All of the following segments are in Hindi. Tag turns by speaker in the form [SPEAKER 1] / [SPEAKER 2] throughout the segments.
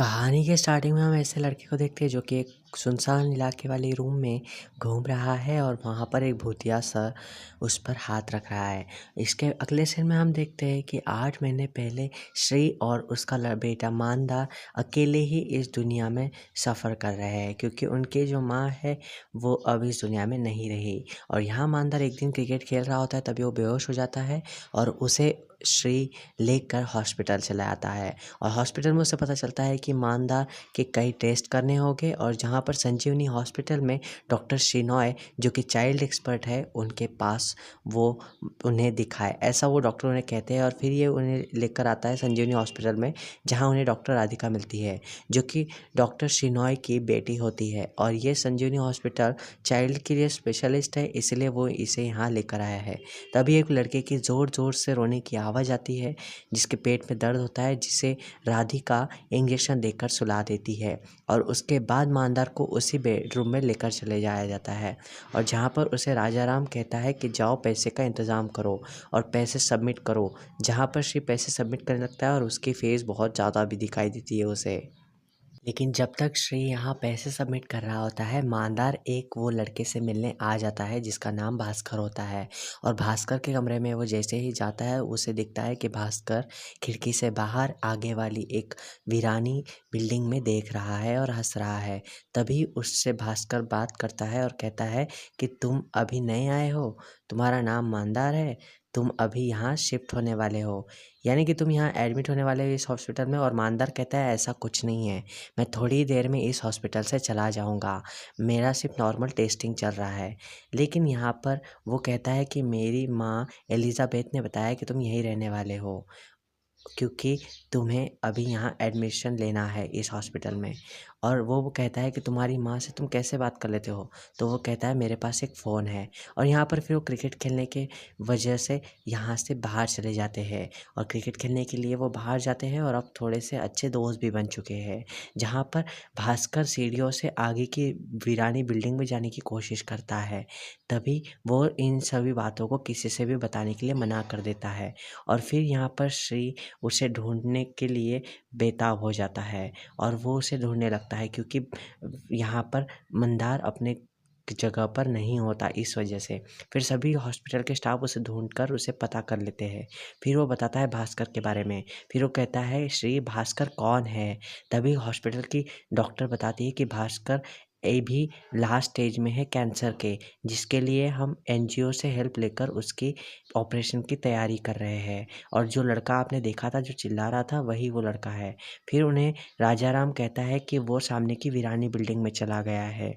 [SPEAKER 1] कहानी के स्टार्टिंग में हम ऐसे लड़के को देखते हैं जो कि एक सुनसान इलाके वाले रूम में घूम रहा है और वहाँ पर एक भूतिया सर उस पर हाथ रख रहा है। इसके अगले सीन में हम देखते हैं कि 8 महीने पहले श्री और उसका बेटा मानदार अकेले ही इस दुनिया में सफ़र कर रहे हैं, क्योंकि उनकी जो माँ है वो अब इस दुनिया में नहीं रही। और यहाँ मानदार एक दिन क्रिकेट खेल रहा होता है, तभी वो बेहोश हो जाता है और उसे श्री लेकर हॉस्पिटल चला आता है। और हॉस्पिटल में उसे पता चलता है कि मानदार के कई टेस्ट करने होंगे, और जहाँ पर संजीवनी हॉस्पिटल में डॉक्टर श्रीनॉय जो कि चाइल्ड एक्सपर्ट है उनके पास वो उन्हें दिखाए, ऐसा वो डॉक्टर उन्हें कहते हैं। और फिर ये उन्हें लेकर आता है संजीवनी हॉस्पिटल में, जहाँ उन्हें डॉक्टर राधिका मिलती है जो कि डॉक्टर श्रीनॉय की बेटी होती है। और ये संजीवनी हॉस्पिटल चाइल्ड के लिए स्पेशलिस्ट है, इसलिए वो इसे यहाँ लेकर आया है। तभी एक लड़के की ज़ोर ज़ोर से रोने की आवाज़ आती है, जिसके पेट में दर्द होता है, जिसे राधिका इंजेक्शन देकर सुला देती है। और उसके बाद मानदार को उसी बेडरूम में लेकर चले जाया जाता है, और जहाँ पर उसे राजाराम कहता है कि जाओ पैसे का इंतज़ाम करो और पैसे सबमिट करो। जहाँ पर श्री पैसे सबमिट करने लगता है और उसकी फ़ेस बहुत ज़्यादा भी दिखाई देती है उसे। लेकिन जब तक श्री यहाँ पैसे सबमिट कर रहा होता है, मानदार एक वो लड़के से मिलने आ जाता है जिसका नाम भास्कर होता है। और भास्कर के कमरे में वो जैसे ही जाता है, उसे दिखता है कि भास्कर खिड़की से बाहर आगे वाली एक वीरानी बिल्डिंग में देख रहा है और हंस रहा है। तभी उससे भास्कर बात करता है और कहता है कि तुम अभी नए आए हो, तुम्हारा नाम मानदार है, तुम अभी यहाँ शिफ्ट होने वाले हो, यानी कि तुम यहाँ एडमिट होने वाले हो इस हॉस्पिटल में। और मानदार कहता है ऐसा कुछ नहीं है, मैं थोड़ी देर में इस हॉस्पिटल से चला जाऊंगा, मेरा सिर्फ नॉर्मल टेस्टिंग चल रहा है। लेकिन यहाँ पर वो कहता है कि मेरी माँ एलिज़ाबेथ ने बताया कि तुम यहीं रहने वाले हो, क्योंकि तुम्हें अभी यहाँ एडमिशन लेना है इस हॉस्पिटल में। और वो कहता है कि तुम्हारी माँ से तुम कैसे बात कर लेते हो? तो वो कहता है मेरे पास एक फ़ोन है। और यहाँ पर फिर वो क्रिकेट खेलने के वजह से यहाँ से बाहर चले जाते हैं, और क्रिकेट खेलने के लिए वो बाहर जाते हैं और अब थोड़े से अच्छे दोस्त भी बन चुके हैं। जहाँ पर भास्कर सीढ़ियों से आगे की वीरानी बिल्डिंग में जाने की कोशिश करता है, तभी वो इन सभी बातों को किसी से भी बताने के लिए मना कर देता है। और फिर यहाँ पर श्री उसे ढूँढने के लिए बेताब हो जाता है, और वो उसे ढूँढने लगता है, क्योंकि यहाँ पर मंदार अपने जगह पर नहीं होता, इस वजह से। फिर सभी हॉस्पिटल के स्टाफ उसे ढूँढकर उसे पता कर लेते हैं। फिर वो बताता है भास्कर के बारे में। फिर वो कहता है श्री भास्कर कौन है? तभी हॉस्पिटल की डॉक्टर बताती है कि भास्कर भी लास्ट स्टेज में है कैंसर के, जिसके लिए हम एनजीओ से हेल्प लेकर उसकी ऑपरेशन की तैयारी कर रहे हैं। और जो लड़का आपने देखा था जो चिल्ला रहा था, वही वो लड़का है। फिर उन्हें राजाराम कहता है कि वो सामने की वीरानी बिल्डिंग में चला गया है।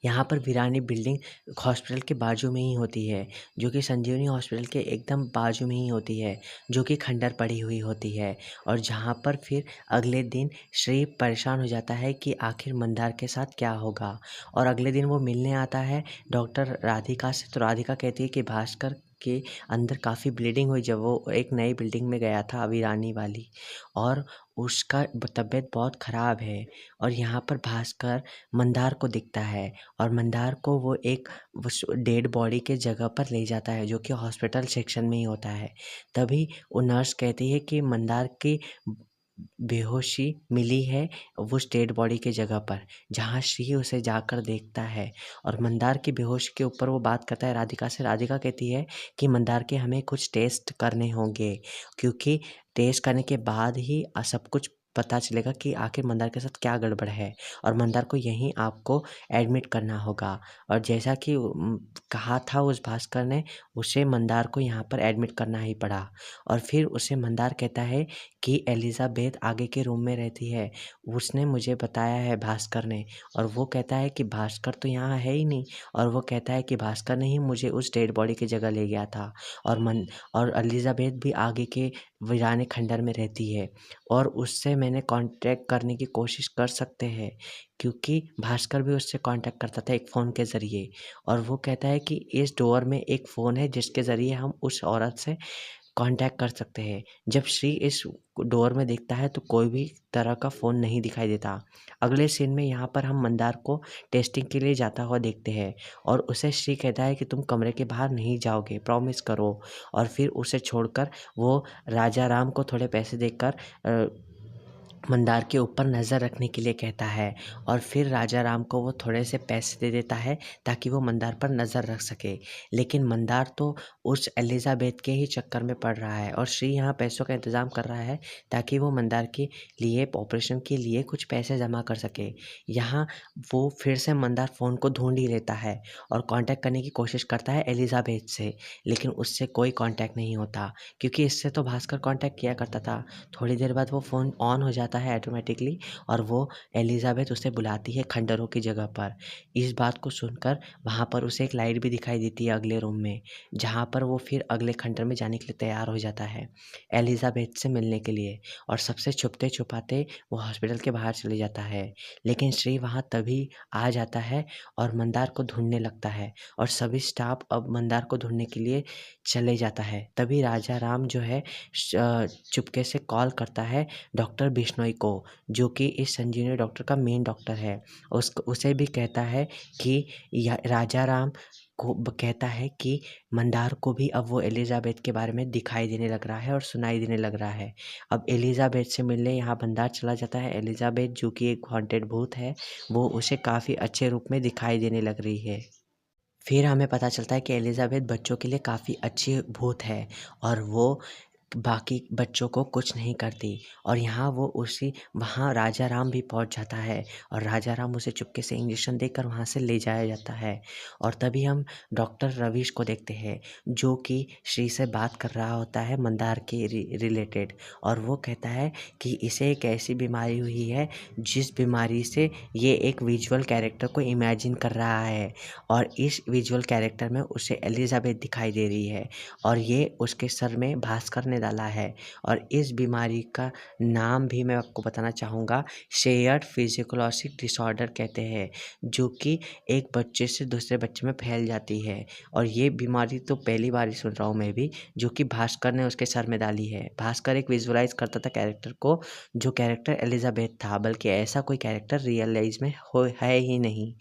[SPEAKER 1] यहाँ पर वीरानी बिल्डिंग हॉस्पिटल के बाजू में ही होती है, जो कि संजीवनी हॉस्पिटल के एकदम बाजू में ही होती है, जो कि खंडर पड़ी हुई होती है। और जहाँ पर फिर अगले दिन श्री परेशान हो जाता है कि आखिर मंदार के साथ क्या होगा। और अगले दिन वो मिलने आता है डॉक्टर राधिका से, तो राधिका कहती है कि भास्कर के अंदर काफ़ी ब्लीडिंग हुई जब वो एक नई बिल्डिंग में गया था वीरानी वाली, और उसका तबीयत बहुत ख़राब है। और यहाँ पर भास्कर मंदार को दिखता है, और मंदार को वो एक उस डेड बॉडी के जगह पर ले जाता है, जो कि हॉस्पिटल सेक्शन में ही होता है। तभी वो नर्स कहती है कि मंदार की बेहोशी मिली है उस डेड बॉडी के जगह पर, जहाँ श्री उसे जाकर देखता है। और मंदार की बेहोशी के ऊपर वो बात करता है राधिका से। राधिका कहती है कि मंदार के हमें कुछ टेस्ट करने होंगे, क्योंकि टेस्ट करने के बाद ही सब कुछ पता चलेगा कि आखिर मंदार के साथ क्या गड़बड़ है, और मंदार को यहीं आपको एडमिट करना होगा। और जैसा कि कहा था उस भास्कर ने, उसे मंदार को यहाँ पर एडमिट करना ही पड़ा। और फिर उसे मंदार कहता है कि एलिज़ाबेथ आगे के रूम में रहती है, उसने मुझे बताया है भास्कर ने। और वो कहता है कि भास्कर तो यहाँ है ही नहीं, और वो कहता है कि भास्कर ने ही मुझे उस डेड बॉडी की जगह ले गया था। और एलिज़ाबेथ भी आगे के वीराने खंडर में रहती है, और उससे मैंने कांटेक्ट करने की कोशिश कर सकते हैं, क्योंकि भास्कर भी उससे कांटेक्ट करता था एक फ़ोन के ज़रिए। और वो कहता है कि इस डोर में एक फ़ोन है जिसके ज़रिए हम उस औरत से कांटेक्ट कर सकते हैं। जब श्री इस डोर में देखता है तो कोई भी तरह का फ़ोन नहीं दिखाई देता। अगले सीन में यहाँ पर हम मंदार को टेस्टिंग के लिए जाता हुआ देखते हैं, और उसे श्री कहता है कि तुम कमरे के बाहर नहीं जाओगे, प्रॉमिस करो। और फिर उसे छोड़कर वो राजा राम को थोड़े पैसे देकर मंदार के ऊपर नज़र रखने के लिए कहता है और फिर राजा राम को वो थोड़े से पैसे दे देता है ताकि वो मंदार पर नज़र रख सके। लेकिन मंदार तो उस एलिज़ाबेथ के ही चक्कर में पड़ रहा है और श्री यहाँ पैसों का इंतज़ाम कर रहा है ताकि वो मंदार के लिए ऑपरेशन के लिए कुछ पैसे जमा कर सके। यहाँ वो फिर से मंदार फ़ोन को ढूंढ ही लेता है और कांटेक्ट करने की कोशिश करता है एलिज़ाबेथ से, लेकिन उससे कोई कांटेक्ट नहीं होता क्योंकि इससे तो भास्कर कांटेक्ट किया करता था। थोड़ी देर बाद वो फ़ोन ऑन हो जाता है ऑटोमेटिकली और वो एलिज़ाबेथ उसे बुलाती है खंडहरों की जगह पर। इस बात को सुनकर वहाँ पर उसे एक लाइट भी दिखाई देती है अगले रूम में, जहाँ पर वो फिर अगले खंडहर में जाने के लिए तैयार हो जाता है एलिज़ाबेथ से मिलने के लिए और सबसे छुपते-छुपाते वो हॉस्पिटल के बाहर चले जाता है। लेकिन श्री वहाँ तभी आ जाता है और मंदार को ढूँढने लगता है और सभी स्टाफ अब मंदार को ढूँढने के लिए चले जाता है। तभी राजा राम जो है चुपके से कॉल करता है डॉक्टर बिश्नोई को, जो कि इस संजीवनी डॉक्टर का मेन डॉक्टर है। उसे भी कहता है कि राजा राम को कहता है कि मंदार को भी अब वो एलिज़ाबेथ के बारे में दिखाई देने लग रहा है और सुनाई देने लग रहा है। अब एलिज़ाबेथ से मिलने यहाँ मंदार चला जाता है। एलिज़ाबेथ जो कि एक हॉन्टेड भूत है, वो उसे काफ़ी अच्छे रूप में दिखाई देने लग रही है। फिर हमें पता चलता है कि एलिज़ाबेथ बच्चों के लिए काफ़ी अच्छी भूत है और वो बाकी बच्चों को कुछ नहीं करती और यहाँ वो उसी वहाँ राजा राम भी पहुँच जाता है और राजा राम उसे चुपके से इंजेक्शन देकर वहाँ से ले जाया जाता है। और तभी हम डॉक्टर रवीश को देखते हैं जो कि श्री से बात कर रहा होता है मंदार के रिलेटेड और वो कहता है कि इसे एक ऐसी बीमारी हुई है जिस बीमारी से ये एक विजुअल कैरेक्टर को इमेजिन कर रहा है और इस विजुअल कैरेक्टर में उसे एलिज़ाबेथ दिखाई दे रही है और ये उसके सर में भास्कर ने डाला है। और इस बीमारी का नाम भी मैं आपको बताना चाहूँगा, शेयर्ड फिजियोलॉजिक डिसऑर्डर कहते हैं, जो कि एक बच्चे से दूसरे बच्चे में फैल जाती है। और ये बीमारी तो पहली बार ही सुन रहा हूँ मैं भी, जो कि भास्कर ने उसके सर में डाली है। भास्कर एक विजुअलाइज करता था कैरेक्टर को, जो कैरेक्टर एलिज़ाबेथ था, बल्कि ऐसा कोई कैरेक्टर रियल लाइफ में है ही नहीं।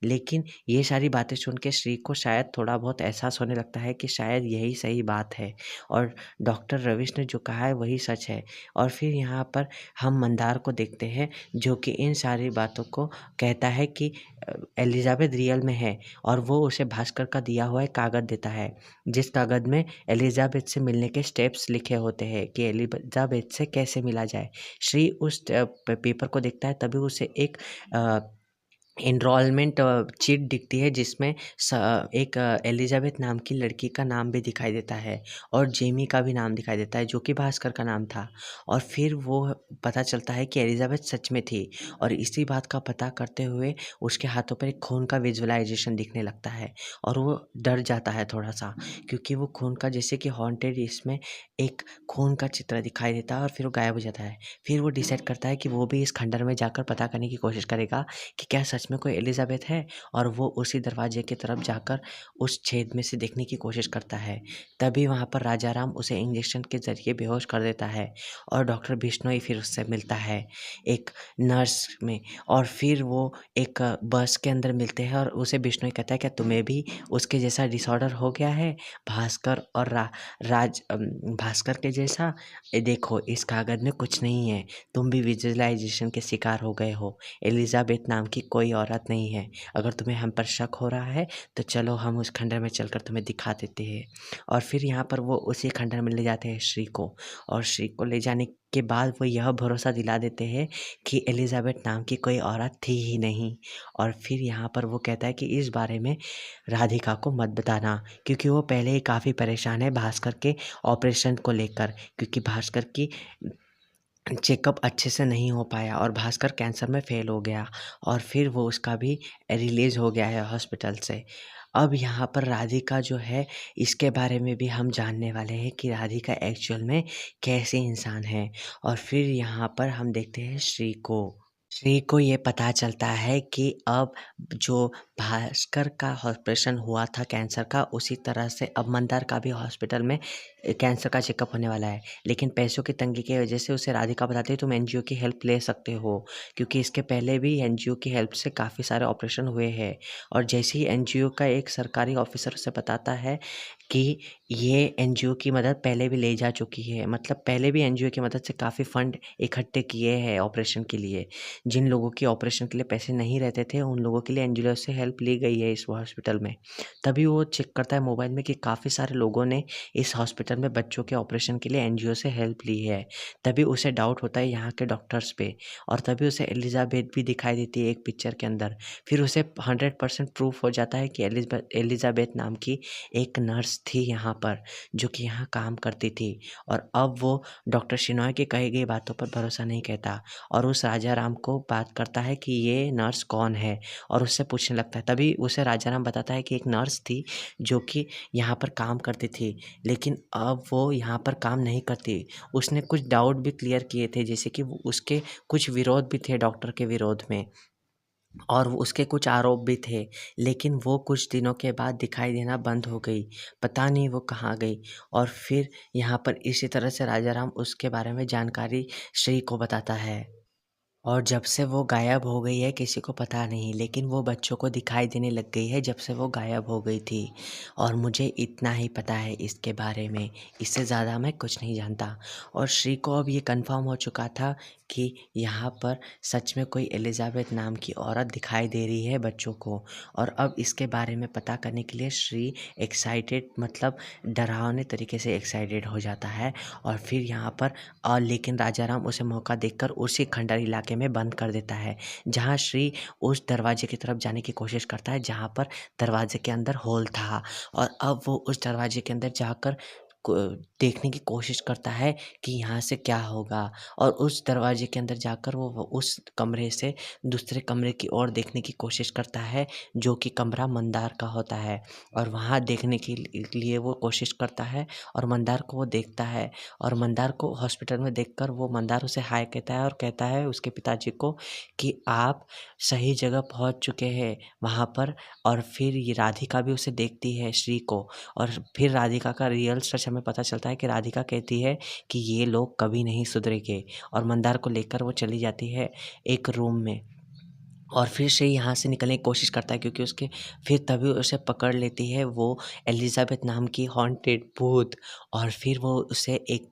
[SPEAKER 1] लेकिन ये सारी बातें सुन के श्री को शायद थोड़ा बहुत एहसास होने लगता है कि शायद यही सही बात है और डॉक्टर रवीश ने जो कहा है वही सच है। और फिर यहाँ पर हम मंदार को देखते हैं जो कि इन सारी बातों को कहता है कि एलिज़ाबेथ रियल में है और वो उसे भास्कर का दिया हुआ एक कागज़ देता है, जिस कागज़ में एलिज़ाबेथ से मिलने के स्टेप्स लिखे होते हैं कि एलिज़ाबेथ से कैसे मिला जाए। श्री उस पेपर को देखता है तभी उसे एक एनरोलमेंट चिट दिखती है जिसमें एक एलिज़ाबेथ नाम की लड़की का नाम भी दिखाई देता है और जेमी का भी नाम दिखाई देता है जो कि भास्कर का नाम था। और फिर वो पता चलता है कि एलिज़ाबेथ सच में थी और इसी बात का पता करते हुए उसके हाथों पर एक खून का विजुअलाइजेशन दिखने लगता है और वो डर जाता है थोड़ा सा, क्योंकि वो खून का जैसे कि हॉन्टेड इसमें एक खून का चित्र दिखाई देता है और फिर वो गायब हो जाता है। फिर वो डिसाइड करता है कि वो भी इस खंडहर में जाकर पता करने की कोशिश करेगा कि क्या सच में कोई एलिज़ाबेथ है, और वो उसी दरवाजे की तरफ जाकर उस छेद में से देखने की कोशिश करता है। तभी वहाँ पर राजा राम उसे इंजेक्शन के ज़रिए बेहोश कर देता है और डॉक्टर बिश्नोई फिर उससे मिलता है एक नर्स में और फिर वो एक बस के अंदर मिलते हैं और उसे बिश्नोई कहता है क्या तुम्हें भी उसके जैसा डिसऑर्डर हो गया है भास्कर और भास्कर के जैसा? देखो इस कागज़ में कुछ नहीं है, तुम भी विजुअलाइजेशन के शिकार हो गए हो। एलिज़ाबेथ नाम की कोई औरत नहीं है। अगर तुम्हें हम पर शक हो रहा है तो चलो हम उस खंडहर में चलकर तुम्हें दिखा देते हैं। और फिर यहाँ पर वो उसी खंडहर में ले जाते हैं श्री को और श्री को ले जाने के बाद वो यह भरोसा दिला देते हैं कि एलिज़ाबेथ नाम की कोई औरत थी ही नहीं। और फिर यहाँ पर वो कहता है कि इस बारे में राधिका को मत बताना, क्योंकि वो पहले ही काफ़ी परेशान है भास्कर के ऑपरेशन को लेकर, क्योंकि भास्कर की चेकअप अच्छे से नहीं हो पाया और भास्कर कैंसर में फ़ेल हो गया और फिर वो उसका भी रिलीज़ हो गया है हॉस्पिटल से। अब यहाँ पर राधिका जो है इसके बारे में भी हम जानने वाले हैं कि राधिका एक्चुअल में कैसी इंसान है। और फिर यहाँ पर हम देखते हैं श्री को ये पता चलता है कि अब जो भास्कर का ऑपरेशन हुआ था कैंसर का, उसी तरह से अब मंदार का भी हॉस्पिटल में कैंसर का चेकअप होने वाला है। लेकिन पैसों की तंगी की वजह से उसे राधिका बताती है तुम एनजीओ की हेल्प ले सकते हो, क्योंकि इसके पहले भी एनजीओ की हेल्प से काफ़ी सारे ऑपरेशन हुए हैं। और जैसे ही एनजीओ का एक सरकारी ऑफिसर उसे बताता है कि ये एनजीओ की मदद पहले भी ले जा चुकी है, मतलब पहले भी एनजीओ की मदद से काफ़ी फंड इकट्ठे किए हैं ऑपरेशन के लिए। जिन लोगों की ऑपरेशन के लिए पैसे नहीं रहते थे उन लोगों के लिए एनजीओ से हेल्प ली गई है इस हॉस्पिटल में। तभी वो चेक करता है मोबाइल में कि काफ़ी सारे लोगों ने इस हॉस्पिटल में बच्चों के ऑपरेशन के लिए एनजीओ से हेल्प ली है। तभी उसे डाउट होता है यहाँ के डॉक्टर्स पे, और तभी उसे एलिज़ाबेथ भी दिखाई देती है एक पिक्चर के अंदर। फिर उसे 100% प्रूफ हो जाता है कि एलिज़ाबेथ नाम की एक नर्स थी यहाँ पर, जो कि यहाँ काम करती थी। और अब वो डॉक्टर शिनॉय की कही गई बातों पर भरोसा नहीं करता और उस राजा राम को बात करता है कि ये नर्स कौन है, और उससे पूछने लगता है। तभी उसे राजा राम बताता है कि एक नर्स थी जो कि यहाँ पर काम करती थी, लेकिन अब वो यहाँ पर काम नहीं करती। उसने कुछ डाउट भी क्लियर किए थे, जैसे कि उसके कुछ विरोध भी थे डॉक्टर के विरोध में, और वो उसके कुछ आरोप भी थे, लेकिन वो कुछ दिनों के बाद दिखाई देना बंद हो गई। पता नहीं वो कहाँ गई। और फिर यहाँ पर इसी तरह से राजा राम उसके बारे में जानकारी श्री को बताता है। और जब से वो गायब हो गई है किसी को पता नहीं, लेकिन वो बच्चों को दिखाई देने लग गई है जब से वो गायब हो गई थी। और मुझे इतना ही पता है इसके बारे में, इससे ज़्यादा मैं कुछ नहीं जानता। और श्री को अब ये कंफर्म हो चुका था कि यहाँ पर सच में कोई एलिज़ाबेथ नाम की औरत दिखाई दे रही है बच्चों को। और अब इसके बारे में पता करने के लिए श्री एक्साइटेड, मतलब डरावने तरीके से एक्साइटेड हो जाता है। और फिर यहाँ पर लेकिन राजा राम उसे मौका देखकर उसी खंडहर इलाके में बंद कर देता है, जहाँ श्री उस दरवाजे की तरफ जाने की कोशिश करता है जहाँ पर दरवाजे के अंदर होल था। और अब वो उस दरवाजे के अंदर जाकर देखने की कोशिश करता है कि यहाँ से क्या होगा। और उस दरवाजे के अंदर जाकर वो उस कमरे से दूसरे कमरे की ओर देखने की कोशिश करता है, जो कि कमरा मंदार का होता है। और वहाँ देखने के लिए वो कोशिश करता है और मंदार को वो देखता है। और मंदार को हॉस्पिटल में देखकर वो मंदार उसे हाय कहता है और कहता है उसके पिताजी को कि आप सही जगह पहुंच चुके हैं वहाँ पर। और फिर ये राधिका भी उसे देखती है श्री को, और फिर राधिका का रियल सच हमें पता चलता है कि राधिका कहती है कि ये लोग कभी नहीं सुधरेंगे। और मंदार को लेकर वो चली जाती है एक रूम में। और फिर से यहाँ से निकलने की कोशिश करता है, क्योंकि उसके फिर तभी उसे पकड़ लेती है वो एलिज़ाबेथ नाम की हॉन्टेड भूत। और फिर वो उसे एक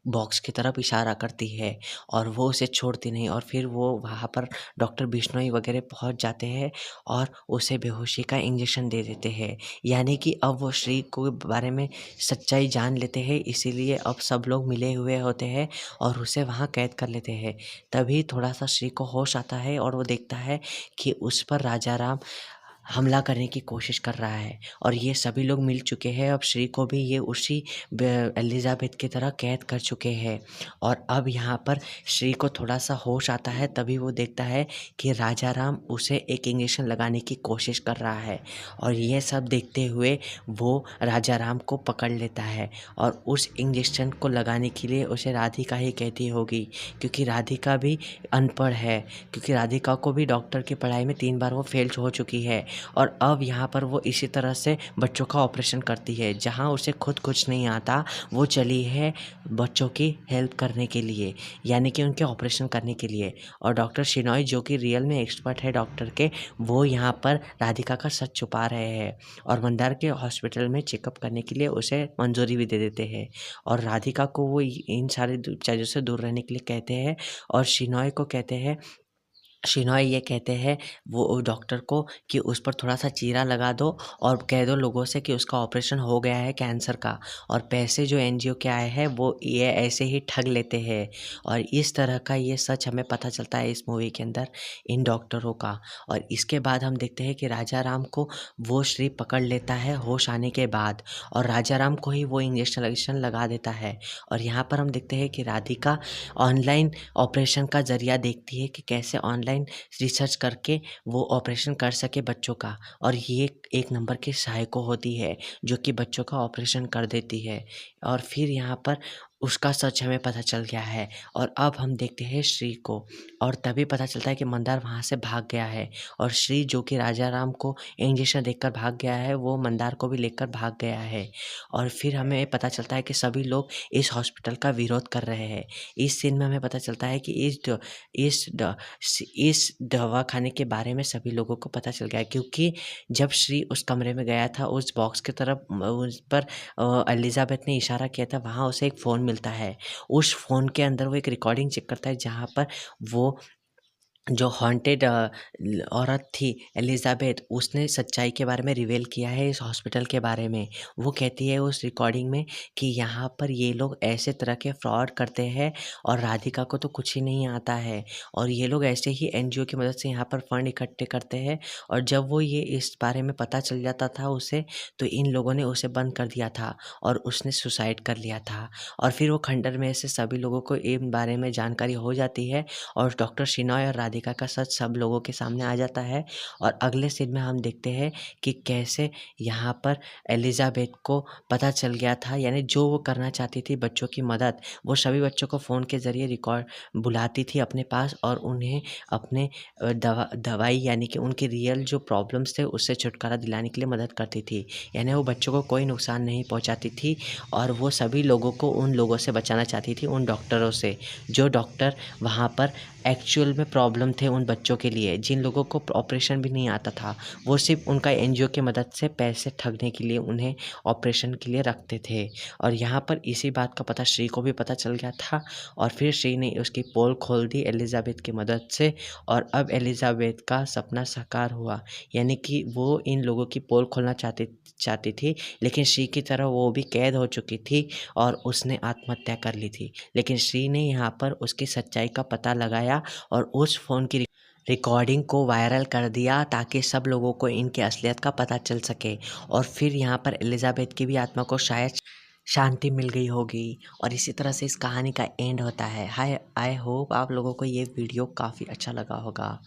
[SPEAKER 1] बॉक्स की तरफ इशारा करती है और वो उसे छोड़ती नहीं। और फिर वो वहाँ पर डॉक्टर बिश्नोई वगैरह पहुँच जाते हैं और उसे बेहोशी का इंजेक्शन दे देते हैं। यानी कि अब वो श्री को बारे में सच्चाई जान लेते हैं, इसीलिए अब सब लोग मिले हुए होते हैं और उसे वहाँ कैद कर लेते हैं। तभी थोड़ा-सा श्री को होश आता है और वो देखता है कि उस पर राजा राम हमला करने की कोशिश कर रहा है, और ये सभी लोग मिल चुके हैं। अब श्री को भी ये उसी एलिज़ाबेथ की तरह कैद कर चुके हैं। और अब यहाँ पर श्री को थोड़ा-सा होश आता है, तभी वो देखता है कि राजा राम उसे एक इंजेक्शन लगाने की कोशिश कर रहा है। और ये सब देखते हुए वो राजा राम को पकड़ लेता है और उस इंजेक्शन को लगाने के लिए उसे राधिका ही कहती होगी, क्योंकि राधिका भी अनपढ़ है, क्योंकि राधिका को भी डॉक्टर की पढ़ाई में 3 बार वो फेल हो चुकी है। और अब यहाँ पर वो इसी तरह से बच्चों का ऑपरेशन करती है, जहाँ उसे खुद कुछ नहीं आता वो चली है बच्चों की हेल्प करने के लिए, यानी कि उनके ऑपरेशन करने के लिए। और डॉक्टर शिनॉय जो कि रियल में एक्सपर्ट है डॉक्टर के, वो यहाँ पर राधिका का सच छुपा रहे हैं और मंदार के हॉस्पिटल में चेकअप करने के लिए उसे मंजूरी भी दे देते हैं। और राधिका को वो इन सारी चीज़ों से दूर रहने के लिए कहते हैं, और शिनॉय को कहते हैं, शिनॉय ये कहते हैं वो डॉक्टर को कि उस पर थोड़ा-सा चीरा लगा दो और कह दो लोगों से कि उसका ऑपरेशन हो गया है कैंसर का, और पैसे जो एनजीओ के आए हैं वो ये ऐसे ही ठग लेते हैं। और इस तरह का ये सच हमें पता चलता है इस मूवी के अंदर इन डॉक्टरों का। और इसके बाद हम देखते हैं कि राजा राम को वो श्री पकड़ लेता है होश आने के बाद, और राजा राम को ही वो इंजेक्शन लगा देता है। और यहाँ पर हम देखते हैं कि राधिका ऑनलाइन ऑपरेशन का ज़रिया देखती है कि कैसे ऑनलाइन रिसर्च करके वो ऑपरेशन कर सके बच्चों का, और ये एक नंबर की सहायको होती है जो कि बच्चों का ऑपरेशन कर देती है। और फिर यहाँ पर उसका सच हमें पता चल गया है। और अब हम देखते हैं श्री को। और तभी पता चलता है कि मंदार वहाँ से भाग गया है और श्री जो कि राजा राम को इंजेक्शन देकर भाग गया है, वो मंदार को भी लेकर भाग गया है। और फिर हमें पता चलता है कि सभी लोग इस हॉस्पिटल का विरोध कर रहे हैं। इस सीन में हमें पता चलता है कि इस दवाखाने के बारे में सभी लोगों को पता चल गया है, क्योंकि जब श्री उस कमरे में गया था, उस बॉक्स की तरफ उस पर एलिज़ाबेथ ने इशारा किया था, वहाँ उसे एक फ़ोन मिलता है। उस फ़ोन के अंदर वो एक रिकॉर्डिंग चेक करता है, जहाँ पर वो जो हॉन्टेड औरत थी एलिज़ाबेथ, उसने सच्चाई के बारे में रिवील किया है इस हॉस्पिटल के बारे में। वो कहती है उस रिकॉर्डिंग में कि यहाँ पर ये लोग ऐसे तरह के फ्रॉड करते हैं और राधिका को तो कुछ ही नहीं आता है, और ये लोग ऐसे ही एनजीओ की मदद से यहाँ पर फंड इकट्ठे करते हैं। और जब वो ये इस बारे में पता चल जाता था उसे, तो इन लोगों ने उसे बंद कर दिया था और उसने सुसाइड कर लिया था। और फिर वो खंडर में से सभी लोगों को इन बारे में जानकारी हो जाती है और डॉक्टर शिनॉय और राधिका का सच सब लोगों के सामने आ जाता है। और अगले सीन में हम देखते हैं कि कैसे यहाँ पर एलिज़ाबेथ को पता चल गया था, यानी जो वो करना चाहती थी बच्चों की मदद, वो सभी बच्चों को फ़ोन के ज़रिए रिकॉर्ड बुलाती थी अपने पास और उन्हें अपने दवाई यानी कि उनकी रियल जो प्रॉब्लम्स थे उससे छुटकारा दिलाने के लिए मदद करती थी। यानी वो बच्चों को कोई नुकसान नहीं पहुँचाती थी और वो सभी लोगों को उन लोगों से बचाना चाहती थी, उन डॉक्टरों से, जो डॉक्टर वहाँ पर एक्चुअल में प्रॉब्लम थे उन बच्चों के लिए, जिन लोगों को ऑपरेशन भी नहीं आता था। वो सिर्फ़ उनका एनजीओ की मदद से पैसे ठगने के लिए उन्हें ऑपरेशन के लिए रखते थे। और यहाँ पर इसी बात का पता श्री को भी पता चल गया था और फिर श्री ने उसकी पोल खोल दी एलिज़ाबेथ की मदद से और अब एलिज़ाबेथ का सपना साकार हुआ। यानी कि वो इन लोगों की पोल खोलना चाहती थी, लेकिन श्री की तरह वो भी कैद हो चुकी थी और उसने आत्महत्या कर ली थी। लेकिन श्री ने यहाँ पर उसकी सच्चाई का पता लगाया और उस फ़ोन की रिकॉर्डिंग को वायरल कर दिया ताकि सब लोगों को इनकी असलियत का पता चल सके। और फिर यहाँ पर एलिज़ाबेथ की भी आत्मा को शायद शांति मिल गई होगी और इसी तरह से इस कहानी का एंड होता है। आई होप आप लोगों को ये वीडियो काफ़ी अच्छा लगा होगा।